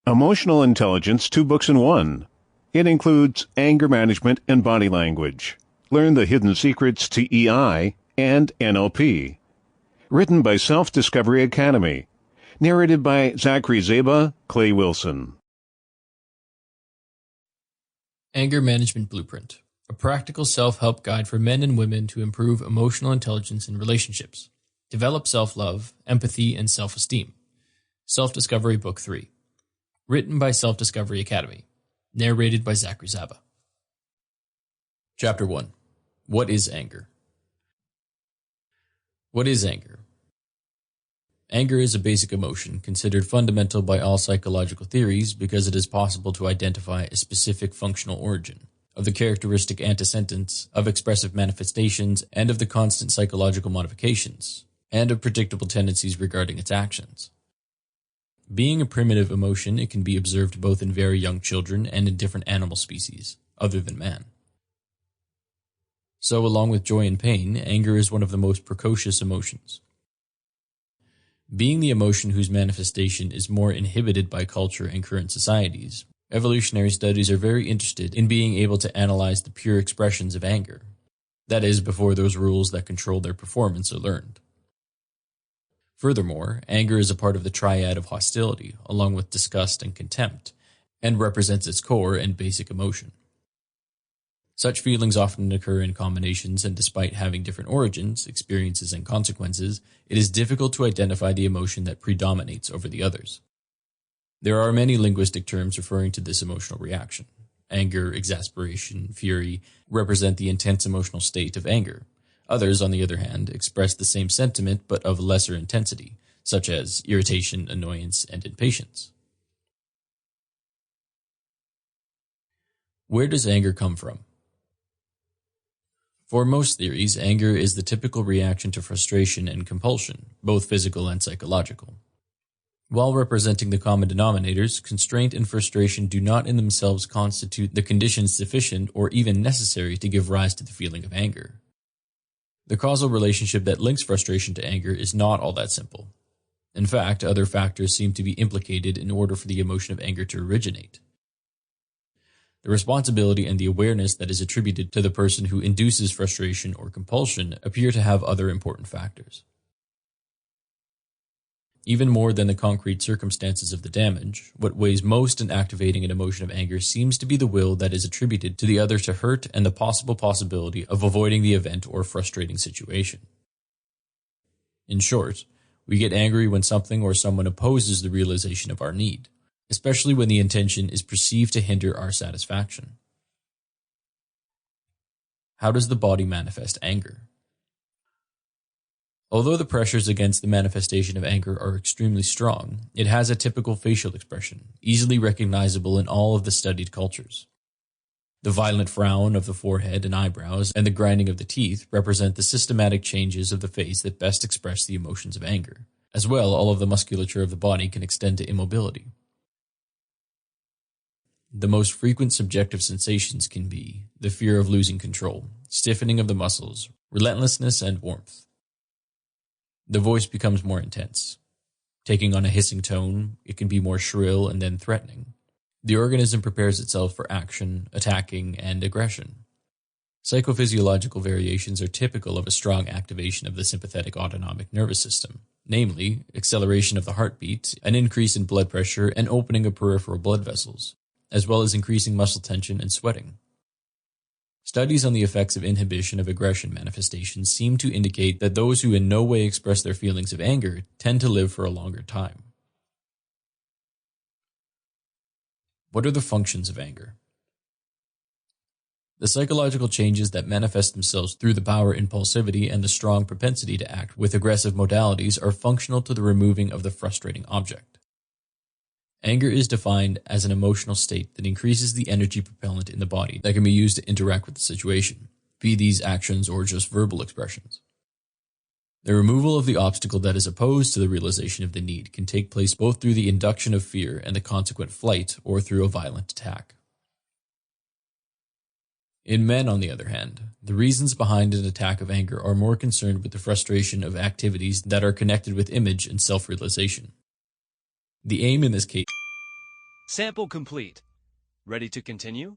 Emotional Intelligence 2 books in 1. It includes anger management and body language. Learn the hidden secrets to EI and NLP. Written by Self-Discovery Academy. Narrated by Zachary, Zaba, Clay Willison. Anger Management Blueprint, a practical self-help guide for men and women to improve emotional intelligence in relationships, develop self-love, empathy, and self-esteem. Self-Discovery Book 3. Written by Self-Discovery Academy. Narrated by Zachary, Zaba. Chapter 1. What is anger? What is anger? Anger is a basic emotion considered fundamental by all psychological theories because it is possible to identify a specific functional origin of the characteristic antecedents of expressive manifestations and of the constant psychological modifications and of predictable tendencies regarding its actions. Being a primitive emotion, it can be observed both in very young children and in different animal species, other than man. So, along with joy and pain, anger is one of the most precocious emotions. Being the emotion whose manifestation is more inhibited by culture and current societies, evolutionary studies are very interested in being able to analyze the pure expressions of anger. That is, before those rules that control their performance are learned. Furthermore, anger is a part of the triad of hostility, along with disgust and contempt, and represents its core and basic emotion. Such feelings often occur in combinations, and despite having different origins, experiences, and consequences, it is difficult to identify the emotion that predominates over the others. There are many linguistic terms referring to this emotional reaction. Anger, exasperation, fury represent the intense emotional state of anger. Others, on the other hand, express the same sentiment but of lesser intensity, such as irritation, annoyance, and impatience. Where does anger come from? For most theories, anger is the typical reaction to frustration and compulsion, both physical and psychological. While representing the common denominators, constraint and frustration do not in themselves constitute the conditions sufficient or even necessary to give rise to the feeling of anger. The causal relationship that links frustration to anger is not all that simple. In fact, other factors seem to be implicated in order for the emotion of anger to originate. The responsibility and the awareness that is attributed to the person who induces frustration or compulsion appear to have other important factors. Even more than the concrete circumstances of the damage, what weighs most in activating an emotion of anger seems to be the will that is attributed to the other to hurt and the possibility of avoiding the event or frustrating situation. In short, we get angry when something or someone opposes the realization of our need, especially when the intention is perceived to hinder our satisfaction. How does the body manifest anger? Although the pressures against the manifestation of anger are extremely strong, it has a typical facial expression, easily recognizable in all of the studied cultures. The violent frown of the forehead and eyebrows and the grinding of the teeth represent the systematic changes of the face that best express the emotions of anger. As well, all of the musculature of the body can extend to immobility. The most frequent subjective sensations can be the fear of losing control, stiffening of the muscles, relentlessness, and warmth. The voice becomes more intense. Taking on a hissing tone, it can be more shrill and then threatening. The organism prepares itself for action, attacking, and aggression. Psychophysiological variations are typical of a strong activation of the sympathetic autonomic nervous system, namely, acceleration of the heartbeat, an increase in blood pressure, and opening of peripheral blood vessels, as well as increasing muscle tension and sweating. Studies on the effects of inhibition of aggression manifestations seem to indicate that those who in no way express their feelings of anger tend to live for a longer time. What are the functions of anger? The psychological changes that manifest themselves through the power impulsivity and the strong propensity to act with aggressive modalities are functional to the removing of the frustrating object. Anger is defined as an emotional state that increases the energy propellant in the body that can be used to interact with the situation, be these actions or just verbal expressions. The removal of the obstacle that is opposed to the realization of the need can take place both through the induction of fear and the consequent flight or through a violent attack. In men, on the other hand, the reasons behind an attack of anger are more concerned with the frustration of activities that are connected with image and self-realization. The aim in this case Sample complete. Ready to continue?